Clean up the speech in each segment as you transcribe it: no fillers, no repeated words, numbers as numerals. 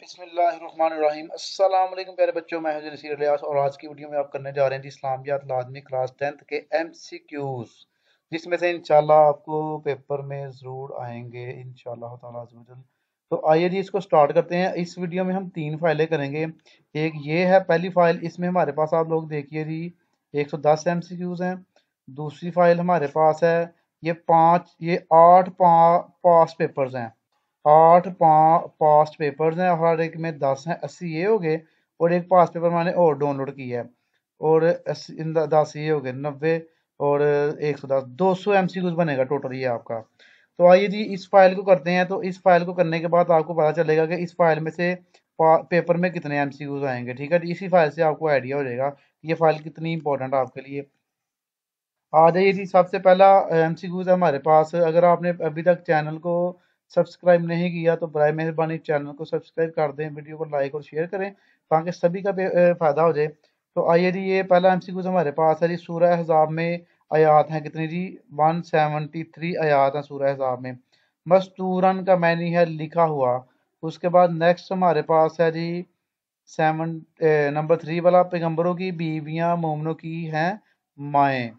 बिस्मिल्लाहिर्रहमानिर्रहीम। अस्सलाम वालेकुम प्यारे बच्चों, मैं हूं नसीर इलियास और आज की वीडियो में आप करने जा रहे हैं जी इस्लामियात लाजमी क्लास 10th के एमसीक्यूज, जिसमें से इंशाल्लाह आपको पेपर में ज़रूर आएंगे इंशाल्लाह ताला अज़्ज़। तो आइए जी इसको स्टार्ट करते हैं। इस वीडियो में हम 3 फाइलें करेंगे। एक ये है पहली फाइल, इसमें हमारे पास आप लोग देखिए जी 110 एमसीक्यूज हैं। दूसरी फाइल हमारे पास है ये 8 पास पेपर्स हैं। 8 पास्ट पेपर्स हैं और हर एक में 10 हैं। 80 ये हो गए और एक पास्ट पेपर मैंने और डाउनलोड किया है और 10 ये हो गए 90 और 110 200 एमसीक्यूज बनेगा टोटल ये आपका। तो आइए जी इस फाइल को करते हैं। तो इस फाइल को करने के बाद आपको पता चलेगा कि इस फाइल में से पेपर में कितने एमसीक्यूज आएंगे। ठीक है, इसी फाइल से आपको आइडिया हो जाएगा कि ये फाइल कितनी इंपॉर्टेंट है आपके लिए। आ जाइए जी, सबसे पहला एमसीक्यूज है हमारे पास। अगर आपने अभी तक चैनल को सब्सक्राइब नहीं किया तो बराए मेहरबानी चैनल को सब्सक्राइब कर दें, वीडियो को लाइक और शेयर करें ताकि सभी का फ़ायदा हो जाए। तो आइए जी, ये पहला एमसीक्यूज हमारे पास है जी। सूरह अहज़ाब में आयात हैं कितनी जी? 173 आयात हैं सूरह अहज़ाब में। मस्तूरन का मैनी है लिखा हुआ। उसके बाद नेक्स्ट हमारे पास है जी नंबर 3 वाला, पैगंबरों की बीवियां मोमनों की हैं माएँ।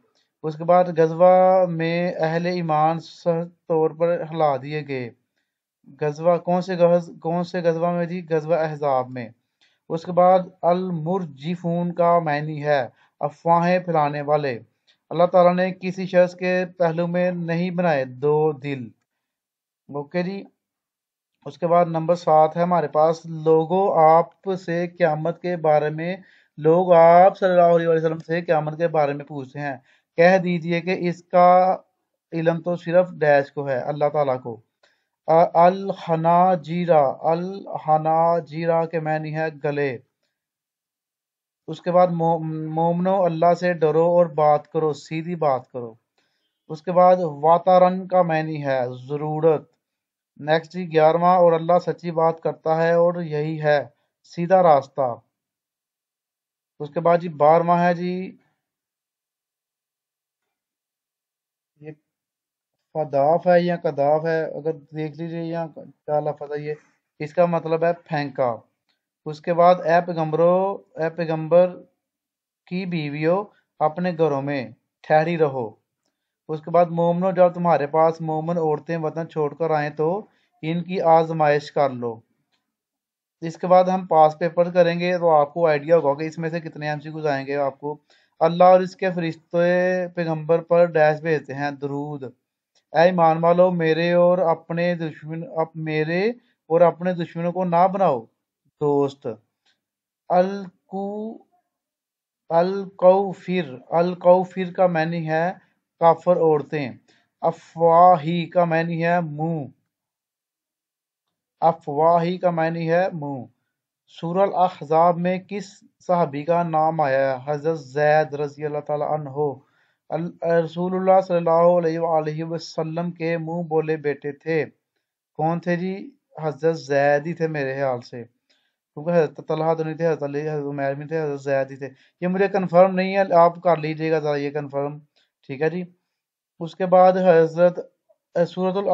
उसके बाद गजवा में अहले ईमान सख्त तौर पर हिला दिए गए। गजवा कौन से गजवा में जी? गजवा अहजाब में। उसके बाद अल मुरजिफून का मैनी है अफवाहें फैलाने वाले। अल्लाह ताला ने किसी शख्स के पहलू में नहीं बनाए दो दिल। ओके जी। उसके बाद नंबर 7 है हमारे पास, लोग आप सल्लल्लाहु अलैहि वसल्लम से क़यामत के बारे में पूछते हैं। कह दीजिए कि इसका इल्म तो सिर्फ डैश को है, अल्लाह ताला को। अल हनाजीरा के मैनी है गले। उसके बाद मोमनो अल्लाह से डरो और बात करो, सीधी बात करो। उसके बाद वातारन का मैनी है जरूरत। नेक्स्ट जी 11वां, और अल्लाह सच्ची बात करता है और यही है सीधा रास्ता। उसके बाद जी 12वां है जी, ये फदाफ है या कदाफ है, अगर देख लीजिए यहाँ क्या लफज है ये। इसका मतलब है फेंका। उसके बाद ए पैगंबर की बीवियों अपने घरों में ठहरी रहो। उसके बाद मोमनो, जब तुम्हारे पास मोमन औरतें वतन छोड़कर आए तो इनकी आजमाइश कर लो। इसके बाद हम पास पेपर करेंगे तो आपको आइडिया होगा कि इसमें से कितने एमसीक्यूज आएंगे आपको। अल्लाह और इसके फरिश्ते पैगंबर पर डैश भेजते हैं दरूद। ऐ ईमान वालो, मेरे और अपने दुश्मनों को ना बनाओ दोस्त। अलकू अल कौफिर का मैनी है काफर औरतें। अफवाही का मैनी है मुंह। अफवाही का मैनी है मुंह। सूरह अहज़ाब में किस सहाबी का नाम आया है? हज़रत ज़ैद रज़ी अल्लाह ताला अन्हो। रसूलुल्लाह सल्लल्लाहु अलैहि वसल्लम के मुंह बोले बेटे थे। कौन थे जी? हज़रत ज़ैद ही थे मेरे ख्याल से, क्योंकि हज़रत तलहा तो नहीं थे, हज़रत अली हज़रत उमैर भी थे, हज़रत ज़ैद ही थे। ये मुझे कंफर्म नहीं है, आप कर लीजिएगा ज़रा ये कंफर्म। ठीक है जी। उसके बाद सूरतुल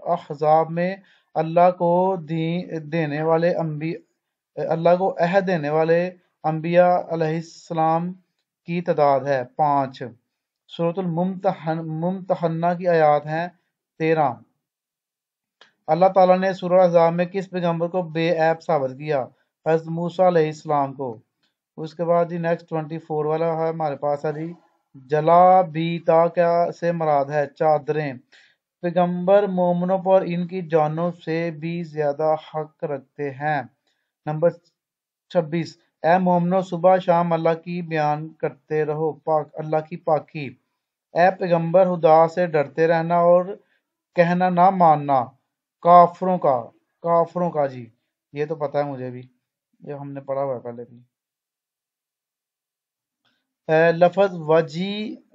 अहज़ाब में अल्लाह को देने वाले अल्लाह को अहद देने वाले अंबिया अलैहिस्सलाम की तादाद है 5। सूरतुल मुम्तहन्ना की आयत हैं 13। अल्लाह ताला ने सूरह अहज़ाब में किस पैगंबर को बेऐब साबित किया? हज़रत मूसा अलैहिस्सलाम को। उसके बाद जी नेक्स्ट 24 वाला है हमारे पास है जी, जला बीता क्या से मुराद है चादरें। पैगंबर मोमनों पर इनकी जानों से भी ज्यादा हक रखते हैं। नंबर 26, ए मोमनो सुबह शाम अल्लाह की बयान करते रहो अल्लाह की पाकी। ए पैगंबर खुदा से डरते रहना और कहना ना मानना काफरों का जी। ये तो पता है मुझे भी, ये हमने पढ़ा हुआ है पहले भी। लफज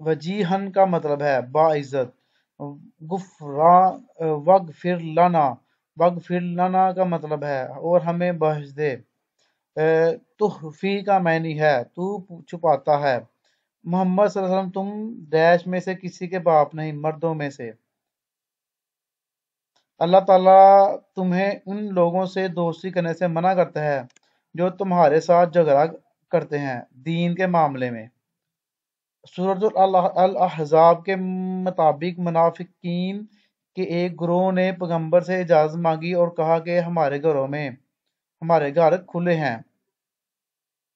वजीहन का मतलब है बाइज्जत। गुफरा वगफिर लना का मतलब है और हमें बख्श दे। तुहफी का मैनी है तू छुपाता है। मोहम्मद सल्लल्लाहु अलैहि वसल्लम तुम डैश में से किसी के बाप नहीं, मर्दों में से। اللہ ताला तुम्हें उन लोगों से दोस्ती करने से मना करता है जो तुम्हारे साथ झगड़ा करते हैं दीन के मामले में। सूरत अल अहज़ाब के मुताबिक मुनाफिकीन के एक गिरोह ने पैगंबर से इजाज़त मांगी और कहा कि हमारे घर खुले हैं।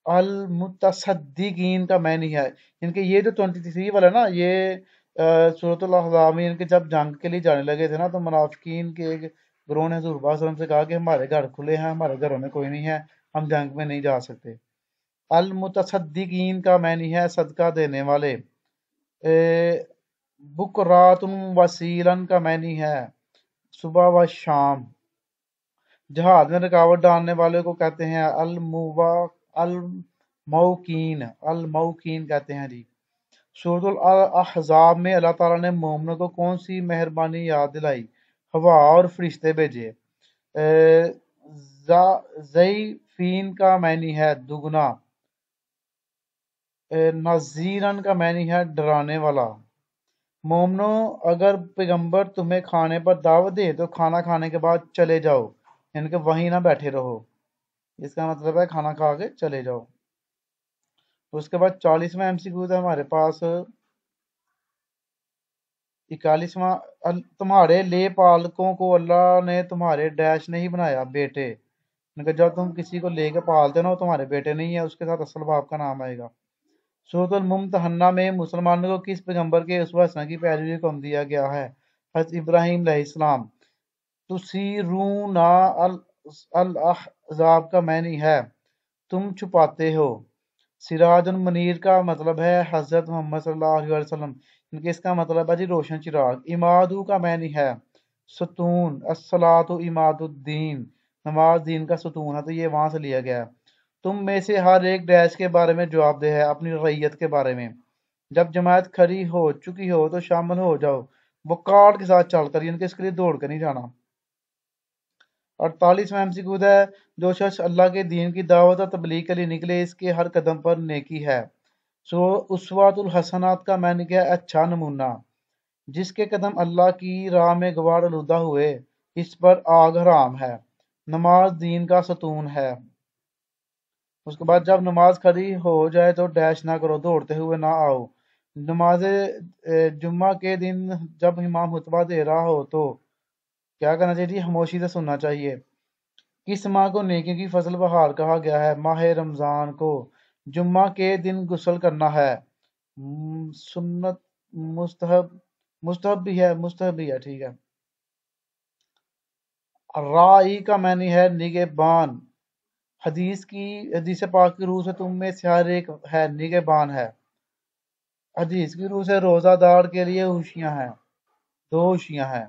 अल मुतसद्दिकीन का मैनी है इनके, ये जो 23 वाला ना, ये सूरत अहज़ाब में इनके जब जंग के लिए जाने लगे थे ना, तो मुनाफिकीन के एक गिरोह ने हुज़ूर पाक सल्लल्लाहु अलैहि वसल्लम से कहा कि हमारे घर खुले हैं, हमारे घरों में कोई नहीं है, हम जंग में नहीं जा सकते। अल मुतसद्दिकीन का मैनी है सदका देने वाले। बुकरातुन वसीलन का मैनी है सुबह व शाम। जहाज में रुकावट डालने वाले को कहते हैं अल मौकीन, अल मौकीन कहते हैं जी। सूरत अहज़ाब में अल्लाह ताला ने मोमिनों को कौन सी मेहरबानी याद दिलाई? हवा और फरिश्ते भेजे। ज़ईफ़ीन का मैनी है दुगना। नज़ीरन का मैनी है डराने वाला। मोमनो, अगर पैगंबर तुम्हें खाने पर दावत दे तो खाना खाने के बाद चले जाओ, यानी कि वहीं ना बैठे रहो। इसका मतलब है खाना खा के चले जाओ। उसके बाद 40वां एमसीक्यू है हमारे पास। 41वां, तुम्हारे ले पालकों को अल्लाह ने तुम्हारे डैश नहीं बनाया बेटे, यानी कि जब तुम किसी को लेके पालते हो ना, वो तुम्हारे बेटे नहीं है, उसके साथ असल बाप का नाम आएगा। सूरत मुमतहन्ना में मुसलमानों को किस पैगंबर के उसवा हसना की पैरवी को हुक्म दिया गया है? हज़रत इब्राहीम अलैहिस्सलाम। तुसीरूना अल अल अहज़ाब का मैनी है तुम छुपाते हो। सिराजुल मुनीर का मतलब है हज़रत मोहम्मद सल्लल्लाहु अलैहि वसल्लम, इनके इसका मतलब है जी रोशन चिराग। इमादू का मैनी है सतून। अस्सलातु इमादुद्दीन, नमाज दीन का सतून है, तो ये वहां से लिया गया है। तुम में से हर एक डैश के बारे में जवाबदेह है अपनी रैयत के बारे में। जब जमात खड़ी हो चुकी हो तो शामिल हो जाओ, वक़ार के साथ चलकर, यानी कि इसके लिए दौड़ कर नहीं जाना। 48वां एमसीक्यू है, जो शख्स अल्लाह के दीन की दावत और तबलीग के लिए निकले, इसके हर कदम पर नेकी है। सो उसवातुल हसनात का मैंने किया अच्छा नमूना। जिसके कदम अल्लाह की राह में गवार आलूदा हुए, इस पर आग हराम है। नमाज दीन का सतून है। उसके बाद जब नमाज खड़ी हो जाए तो डैश ना करो, दौड़ते हुए ना आओ। नमाज जुम्मा के दिन जब इमाम खुतबा दे रहा हो तो क्या करना चाहिए? खामोशी से सुनना चाहिए। किस माह को नेकी की फसल बहार कहा गया है? माह रमजान को। जुम्मा के दिन गुस्ल करना है। सुन्नत, मुस्तहब, मुस्तहब भी है, ठीक है। राई का मैनी है निगहबान। हदीस पाक की रूह से तुम में से हर एक है निगहबान है। हदीस की रूह से रोजादार के लिए खुशियां हैं, दो खुशियां हैं।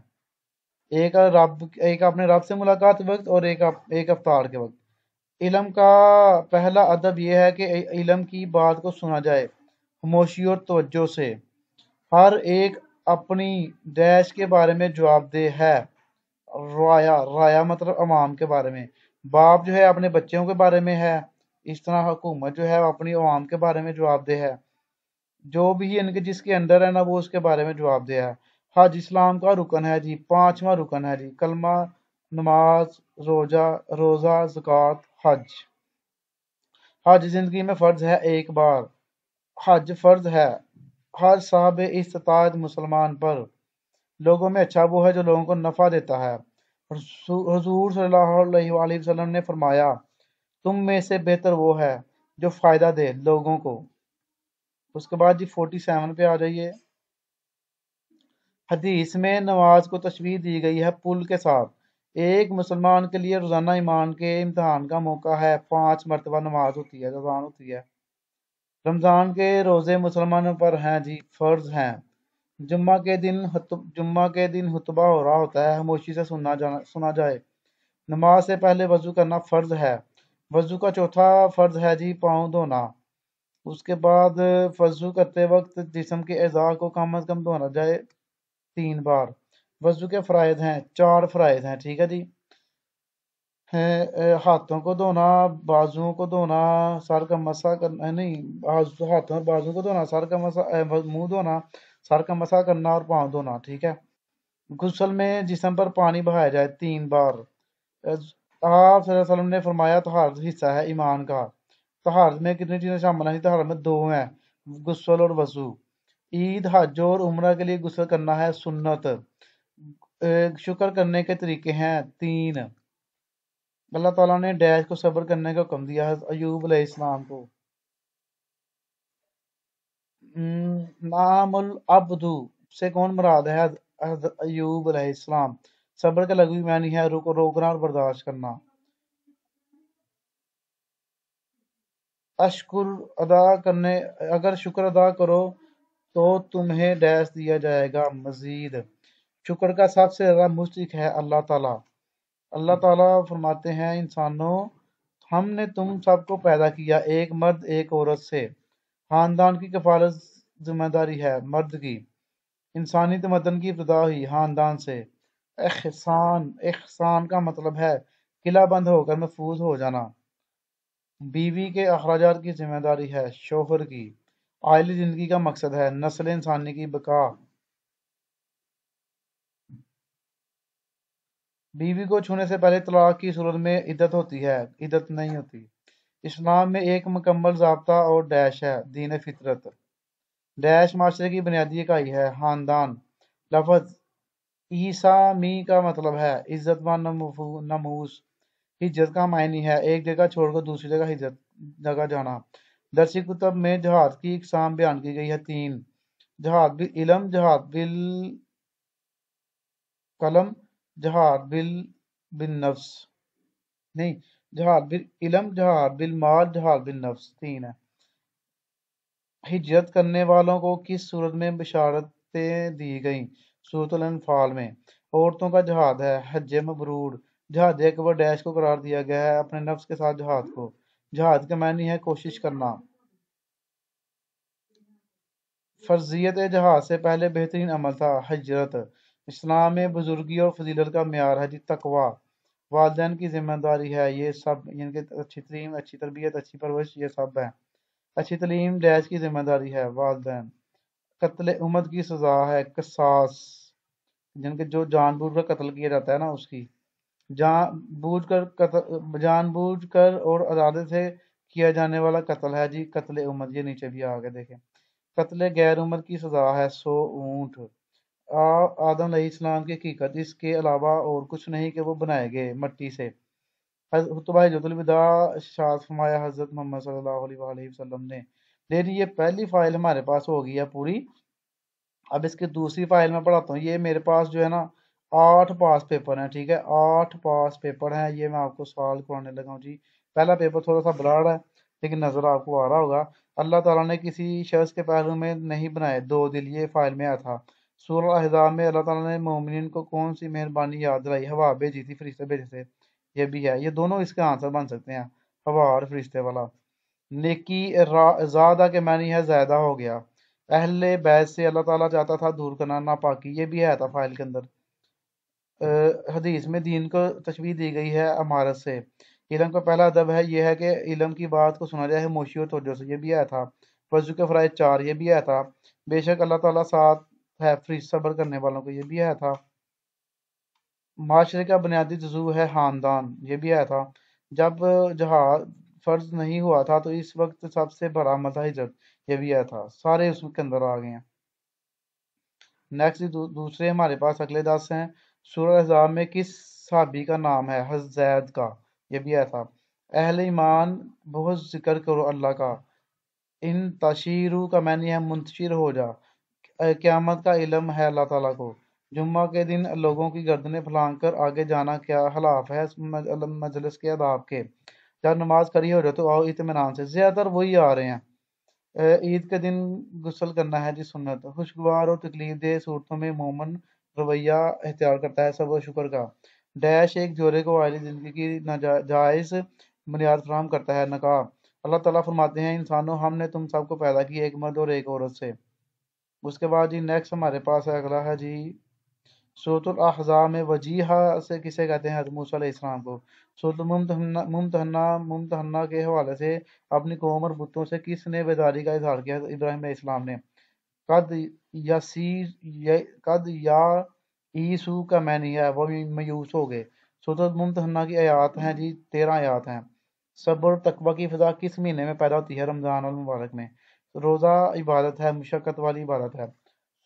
एक अपने रब से मुलाकात के वक्त और एक अफ्तार के वक्त। इल्म का पहला अदब यह है कि इल्म की बात को सुना जाए खामोशी और तवज्जो से। हर एक अपनी डैश के बारे में जवाबदेह है। राया, राया मतलब अवाम के बारे में। बाप जो है अपने बच्चों के बारे में है, इस तरह हुकूमत जो है वो अपनी अवाम के बारे में जवाबदेह है। जो भी इनके जिसके अंडर है ना, वो उसके बारे में जवाबदेह है। हज इस्लाम का रुकन है जी, 5वां रुकन है जी। कलमा, नमाज, रोजा, ज़कात, हज। हज जिंदगी में फर्ज है एक बार। हज फर्ज है हर साहब इस्तात मुसलमान पर। लोगों में अच्छा वो है जो लोगों को नफा देता है। हुजूर सल्लल्लाहु अलैहि वसल्लम ने फरमाया, तुम में से बेहतर वो है जो फायदा दे लोगों को। उसके बाद जी 47 पे आ जाइए। हदीस में नमाज को तशबीह दी गई है पुल के साथ। एक मुसलमान के लिए रोजाना ईमान के इम्तहान का मौका है। 5 मरतबा नमाज होती है, अज़ान होती है। रमजान के रोजे मुसलमानों पर हैं जी, फर्ज हैं। जुम्मा के दिन हुतबा हो रहा होता है, खामोशी से सुना जाए। नमाज से पहले वजू करना फर्ज है। वजू का चौथा फर्ज है जी पाँव धोना। उसके बाद वजू करते वक्त जिस्म के अज़ा को कम अज कम धोना जाए 3 बार। वजू के फ़राइज़ हैं, 4 फ़राइज़ हैं, ठीक है जी। हाथों को धोना, बाजुओं को धोना, सर का मसा करना, नहीं, हाथों और बाजुओं को धोना, सर का मसा, मुंह धोना, सर का मसा करना और पाँव धोना, ठीक है। गुस्ल में जिस्म पर पानी बहाया जाए 3 बार। आप सल्लल्लाहु अलैहि वसल्लम ने फरमाया तहारत हिस्सा है ईमान का। तहारत में कितनी चीज़ें शामिल हैं? तहारत में 2 हैं, गुस्ल और वज़ू। ईद, हज और उम्रा के लिए गुस्ल करना है सुन्नत। शुक्र करने के तरीके हैं 3। अल्लाह ताला ने डैश को सब्र करने का हुक्म दिया है अयूब अलैहिस्सलाम को। नामुल अब्दू से कौन मुराद है? हज़रत अयूब अलैहिस्सलाम। सब्र का लघु मानी है रोकना और बर्दाश्त करना। अशकुर अदा करने, अगर शुक्र अदा करो तो तुम्हें डैश दिया जाएगा मजीद। शुक्र का सबसे ज्यादा मुस्तहिक है अल्लाह ताला। अल्लाह ताला फरमाते हैं इंसानों, हमने तुम सबको पैदा किया एक मर्द एक औरत से। खानदान की कफालत जिम्मेदारी है मर्द की। इंसानी तमद्दन की इब्तिदा हुई खानदान से। एहसान का मतलब है किला बंद होकर महफूज हो जाना। बीवी के अखराजात की जिम्मेदारी है शोहर की। आयली जिंदगी का मकसद है नस्ल इंसानी की बका। बीवी को छूने से पहले तलाक की सूरत में इद्दत होती है, इद्दत नहीं होती। इस्लाम में एक मुकम्मल ज़ाब्ता और डैश है दीन फितरत। डैश माशरे की बुनियादी इकाई है खानदान। लफ्ज़ ईसा मी का मतलब है इज्जतमान नमूस। हिज्जत का मायने है एक जगह छोड़कर दूसरी जगह हिज्जत जगह जाना। दरसी कुतब में जहाद की इकसाम बयान की गई है 3। जहाद बिल इलम, जहाद बिल कलम, जहाद बिन नफ्स। नहीं, जहाद बिल इलम, जहाद बिल माल, जहाद बिल नफ्स 3 है। हिजरत करने वालों को किस सूरत में बिशारतें दी गईं? सूरतुल अनफाल में। औरतों का जहाद है हज मबरूर। जहाद अकबर डैश को करार दिया गया है अपने नफ्स के साथ जहाद को। जहाद का मानी है कोशिश करना। फर्जियत जहाज से पहले बेहतरीन अमल था हिजरत। इस्लाम में बुजुर्गी और फजीलत का म्यार है जी तकवा। वालिदैन की जिम्मेदारी है ये सब, इनके अच्छी तलीम, अच्छी तरबियत, अच्छी परवरिश, ये सब है। अच्छी तलीम डैश की जिम्मेदारी है वालिदैन। कत्ल उम्मत की सजा है कसास, जिनके जो जानबूझ कर कत्ल किया जाता है ना उसकी। जानबूझकर और इरादे से किया जाने वाला कत्ल है जी कत्ल उम्मत। ये नीचे भी आगे देखें। कत्ल गैर उम्र की सजा है 100 ऊंट। आदम अलैहिस्सलाम की हकीकत इसके अलावा और कुछ नहीं कि वो बनाए गए मट्टी से। खुतबा हिज्जतुल विदा इरशाद फरमाया हजरत मोहम्मद सल्लल्लाहु अलैहि वसल्लम ने। लेकिन ये पहली फाइल हमारे पास हो गई है पूरी। अब इसकी दूसरी फाइल में पढ़ाता हूँ। ये मेरे पास जो है ना 8 पास पेपर हैं, ठीक है, 8 पास पेपर हैं। ये मैं आपको सवाल करवाने लगा हूँ जी। पहला पेपर थोड़ा सा ब्रॉड है लेकिन नजर आपको आ रहा होगा। अल्लाह ताला ने किसी शख्स के पहलू में नहीं बनाए 2 दिल, ये फाइल में आया था। सूरह अहज़ाब में अल्लाह ताला ने मोमिनीन को कौन सी मेहरबानी याद दिलाई? हवा भेजी थी, फरिश्ते भेजे थे। ये भी है, ये दोनों इसका आंसर बन सकते हैं, हवा और फरिश्ते वाला। नेकी ज़्यादा के मानी है ज़्यादा हो गया। अहले बैत से अल्लाह ताला चाहता था दूर करना नापाकी, ये भी है था फाइल के अंदर। हदीस में दीन को तशबीह दी गई है अमारत से। इल्म का पहला अदब है यह है कि इल्म की बात को सुना जाए खामोशी और तवज्जो से, ये भी आया था। वज़ू के फ़राइज़ 4, ये भी आया था। बेशक अल्लाह ताला साथ है सब्र करने वालों को, ये भी आया था। माशरे का बुनियादी जुज़ू है ख़ानदान, ये भी आया था। जब जहाद फ़र्ज नहीं हुआ था तो इस वक्त सबसे बड़ा अमल था हिजरत, ये भी आया था। सारे उसके अंदर आ गए हैं। नेक्स्ट दूसरे हमारे पास अगले 10 हैं। सूरह अहज़ाब में किस सहाबी का नाम है? हज़रत ज़ैद का, ये भी आया था। अहले ईमान बहुत जिक्र करो अल्लाह का। इन तशीरू का मैंने है मुंतशिर हो जा। क़यामत का इल्म है अल्लाह ताला को। जुम्मा के दिन लोगों की गर्दनें फैलाकर आगे जाना क्या खिलाफ है मजलिस के आदाब के। जब नमाज खड़ी हो जाए तो आओ इत्मीनान से, ज़्यादातर वही आ रहे हैं। ईद के दिन गुस्ल करना है जी सुन्नत। खुशगवार और तकलीफ दह सूरतों में मोमन रवैया इख्तियार करता है सब्र शुक्र का। डैश एक जोड़े को आयली ज़िंदगी की नाजायज़ बुनियाद फराहम करता है नकाह। अल्लाह ताला फरमाते हैं इंसानों, हमने तुम सबको पैदा किया एक मर्द और एक औरत से। उसके बाद जी नेक्स्ट हमारे पास है अगला है जी सूरतुल अहज़ाब में वजीहा से किसे कहते हैं? हज़रत मूसा अलैहिस्सलाम को। सूरतुल मुमतहन्ना के हवाले से अपनी कौम और बुतों से किसने बेदारी का इजहार किया? इब्राहिम अलैहिस्सलाम ने। कद कद या ईसू का मैनी है वो भी मायूस हो गए। सूरत मुमतहन्ना की आयात हैं जी, 13 आयात हैं। सब्र और तकवा की फ़िज़ा किस महीने में पैदा होती है? रमज़ान और मुबारक में। रोज़ा इबादत है, मुशक्क़त वाली इबादत है।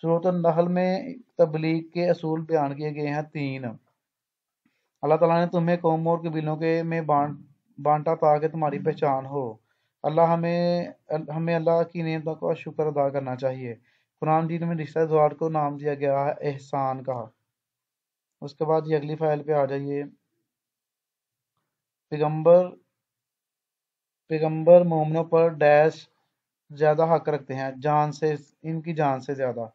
सूरत नहल में तबलीग के असूल बयान किए गए हैं 3। अल्लाह ताला ने तुम्हें कौमों और कबीलों के में बांटा ताकि तुम्हारी पहचान हो। हमें अल्लाह की नेमतों का शुक्र अदा करना चाहिए। कुरान दीन में रिश्तेदार को नाम दिया गया है एहसान का। उसके बाद ये अगली फाइल पे आ जाइए। पैगंबर पैगंबर मोमिनों पर डैश ज्यादा हक रखते हैं, जान से, इनकी जान से ज्यादा।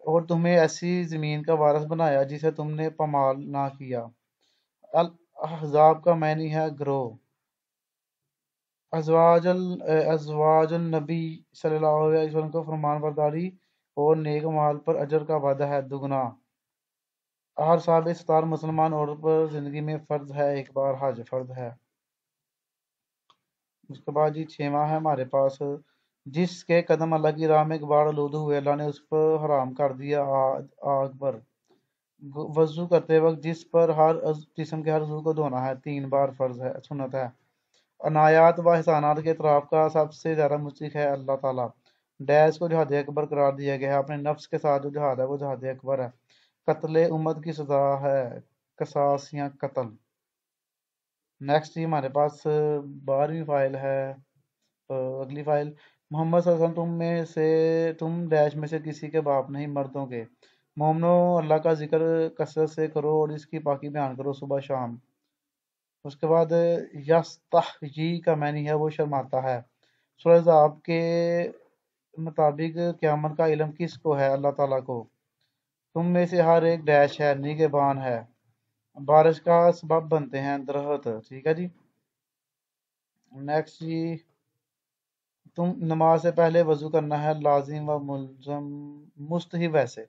और तुम्हें ऐसी जमीन का वारिस बनाया जिसे तुमने पमाल ना किया। अल अहज़ाब का मैनी है ग्रोह। अज़वाजुल नबी सल्लल्लाहु अलैहि वसल्लम को फरमान बरदारी और नेक माल पर अजर का वादा है दुगना। हर साबित सतार मुसलमान औरत पर जिंदगी में फर्ज है एक बार हज फर्ज है। उसके बाद जी 6वां है हमारे पास, जिसके कदम अल्लाह की राह में गबार आलूद हुए अल्लाह ने उस पर हराम कर दिया आग पर। वजू करते वक्त जिस पर हर जिस्म के हर उज़ू को धोना है 3 बार फर्ज है, सुन्नत है। अनायात व एहसानात के इतराफ़ का सबसे ज़्यादा मुस्तहिक़ है अल्लाह ताला। डैश को जहाद अकबर करार दिया गया है, अपने नफ्स के साथ जो जहाद है वो जहाद अकबर है। कत्ल उम्मत की सज़ा है कसास या कत्ल। नेक्स्ट ही हमारे पास 12वीं फाइल है। अगली फाइल, मोहम्मद सल्लल्लाहु अलैहि वसल्लम तुम डैश में से किसी के बाप नहीं मर्दों के। मोमनो अल्लाह का जिक्र कसरत से करो और इसकी पाकी बयान करो सुबह शाम। उसके बाद यस्तहयी का मैनी है वो शर्माता है। सूरह आप के मुताबिक क़यामत का इल्म किसको है? अल्लाह ताला को। तुम में से हर एक डैश है निगहबान है, बारिश का सबब बनते हैं दरख्त। ठीक है जी। नेक्स्ट जी, तुम नमाज से पहले वजू करना है लाजिम व मुल्ज़म मुस्तहिब है से।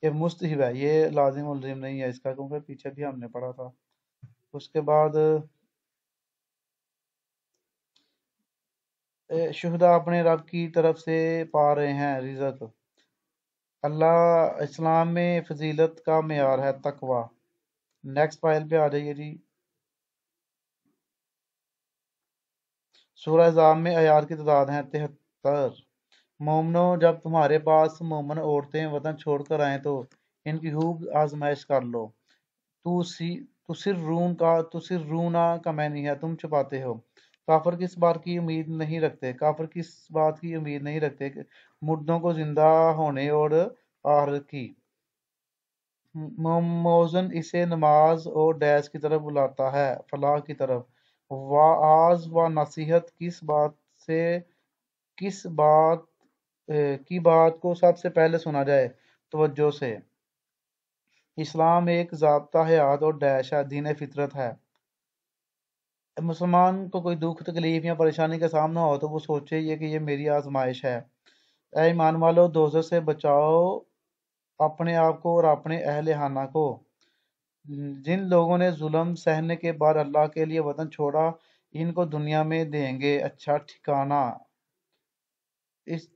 ये मुस्तहिब है, ये लाजिम मुल्ज़िम नहीं है इसका, क्योंकि पीछे भी हमने पढ़ा था। उसके बाद शुहदा अपने रब की तरफ से पा रहे हैं रिज़्क। अल्लाह इस्लाम में फजीलत का मेयार है तकवा। नेक्स्ट फाइल पे आ जाइए जी। सूरह अहज़ाब में अयार की तादाद है 73। मोमनो जब तुम्हारे पास मोमन औरतें वतन छोड़कर आएं तो इनकी खूब आजमाइश कर लो। तुसिर्रूना का मैनी है तुम छुपाते हो। काफिर किस बात की उम्मीद नहीं रखते, काफिर किस बात की उम्मीद नहीं रखते कि मुर्दों को जिंदा होने और आखिरत की। मौज़न इसे नमाज और डैश की तरफ बुलाता है, फलाह की तरफ। वाज व नसीहत से किस बात की बात को सबसे पहले सुना जाए तवज्जो से। इस्लाम एक ज़ाब्ता हयात और डैश है, दीन फितरत है। मुसलमान को कोई दुख तकलीफ या परेशानी का सामना हो तो वो सोचे ये कि ये मेरी आजमाइश है। ऐ ईमान वालो, दोज़ख से बचाओ अपने आप को और अपने अहले खाना को। जिन लोगों ने जुल्म सहने के बाद अल्लाह के लिए वतन छोड़ा, इनको दुनिया में देंगे अच्छा ठिकाना। इस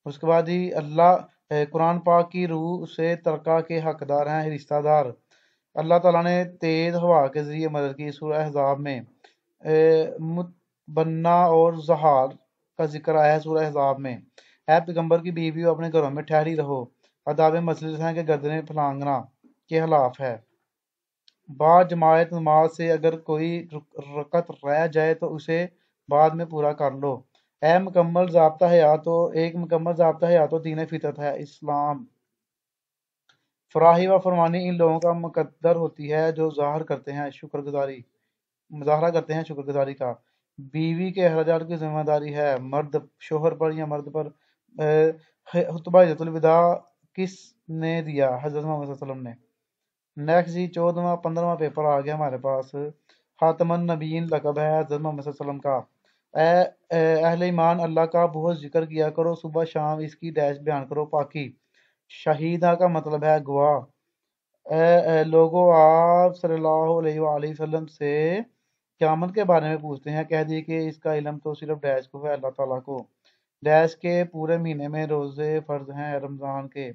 उसके बाद ही कुरान पाक की रूह से तरका के हकदार हैं रिश्तेदार। अल्लाह ताला ने तेज हवा के जरिए मदद की। सूरह अहज़ाब में मुतबन्ना और ज़हार का जिक्र आया है सूरह अहज़ाब में। है पैगंबर की बीवी अपने घरों में ठहरी रहो। अदाब मसलिस हैं कि गर्दनें फलांगना के खिलाफ है। बाद जमायत नमाज से अगर कोई रकत रह जाए तो उसे बाद में पूरा कर लो। ए मुकम्मल ज़ाब्ता हयात तो एक मुकम्मल ज़ाब्ता हयात तो दीन फितरत है इस्लाम। फराही व फरमानी इन लोगों का मुकद्दर होती है जो ज़ाहिर करते हैं शुक्रगुजारी मुज़ाहरा करते हैं शुक्रगुजारी का। बीवी के अखराजात की जिम्मेदारी है मर्द शोहर पर या मर्द पर। खुतबा हिज्जतुल विदा किसने दिया? हज़रत मोहम्मद सल्लल्लाहु अलैहि वसल्लम ने। नेक्स्ट जी 14वां 15वां पेपर आ गया हमारे पास। खातमुन नबीयीन लक़ब है हज़रत मोहम्मद सल्लल्लाहु अलैहि वसल्लम का। अहले ईमान अल्लाह का बहुत जिक्र किया करो, सुबह शाम इसकी डैश बयान करो पाकी। शहीदा का मतलब है गवाह। लोगों आप सल्लल्लाहु अलैहि वसल्लम से क़यामत के बारे में पूछते हैं, कह दिए कि इसका इल्म तो सिर्फ डैश को है, अल्लाह ताला को। डैश के पूरे महीने में रोजे फर्ज हैं रमजान के।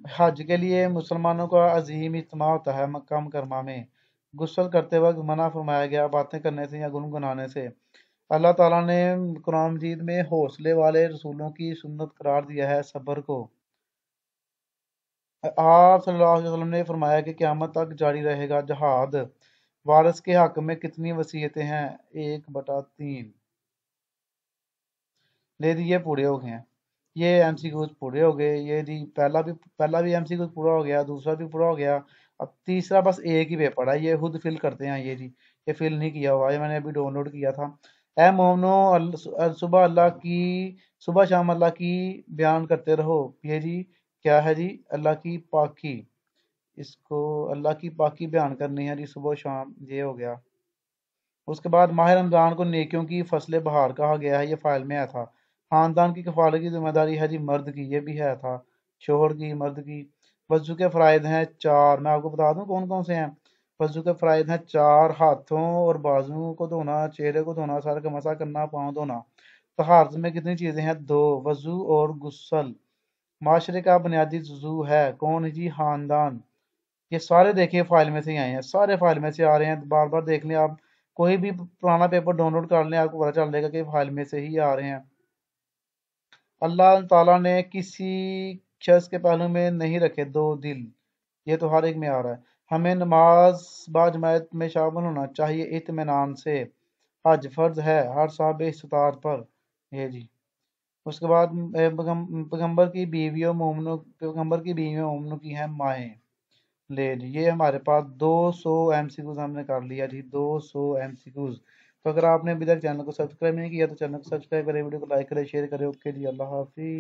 हज के लिए मुसलमानों का अजीम इज्तिमा होता है मक्का मुकरमा में। गुस्ल करते वक्त मना फरमाया गया बातें करने से या गुनगुनाने से। अल्लाह ताला ने कुरान मजीद में हौसले वाले रसूलों की सुन्नत करार दिया है सब्र को। आप सल्लल्लाहु अलैहि वसल्लम ने फरमाया कि क़यामत तक जारी रहेगा जहाद। वारिस के हक में कितनी वसीयतें हैं? 1/3। ले जी ये पूरे हो गए हैं। ये एमसीक्यूज पूरे हो गए। ये जी पहला भी एमसीक्यूज पूरा हो गया, दूसरा भी पूरा हो गया। अब तीसरा बस एक ही पेपर है, ये खुद फिल करते हैं। ये जी ये फिल नहीं किया हुआ, ये मैंने अभी डाउनलोड किया था। ए मोमनो सुबह अल्लाह की, सुबह शाम अल्लाह की बयान करते रहो। ये जी क्या है जी? अल्लाह की पाकी। इसको अल्लाह की पाकी बयान करनी है जी सुबह शाम। ये हो गया। उसके बाद माह रमज़ान को नेकियों की फसले बहार कहा गया है, ये फाइल में आया था। ख़ानदान की कफ़ालत की ज़िम्मेदारी है जी मर्द की, ये भी है था। शोहर की, मर्द की। वज़ू के फ़राइज़ हैं 4, मैं आपको बता दूं कौन कौन से हैं। वज़ू के फ़राइज़ हैं 4: हाथों और बाजुओं को धोना, चेहरे को धोना, सर का मसा करना, पाँव धोना। तहारत में कितनी चीज़ें हैं? 2: वज़ू और गुस्ल। माशरे का बुनियादी जुज़ू है कौन है जी? ख़ानदान। ये सारे देखिए फाइल में से ही आए हैं, सारे फाइल में से आ रहे हैं। बार बार देख लें आप, कोई भी पुराना पेपर डाउनलोड कर लें, आपको पता चल जाएगा कि फाइल में से ही आ रहे हैं। अल्लाह ताला ने किसी शख्स के पहलू में नहीं रखे 2 दिल, ये तो हर एक में आ रहा है। हमें नमाज बाजमायत में शामिल होना चाहिए इत्मीनान से। हज फर्ज है हर साहब इस्तार पर। ये जी उसके बाद पैगंबर की बीवियों मोमनों की हैं माएँ। ले जी ये हमारे पास 200 एमसीक्यूज हमने कर लिया जी, 200 एमसीक्यूज। तो अगर आपने अभी तक चैनल को सब्सक्राइब नहीं किया तो चैनल को सब्सक्राइब करें, वीडियो को लाइक करें, शेयर करें। ओके जी, अल्लाह हाफिज।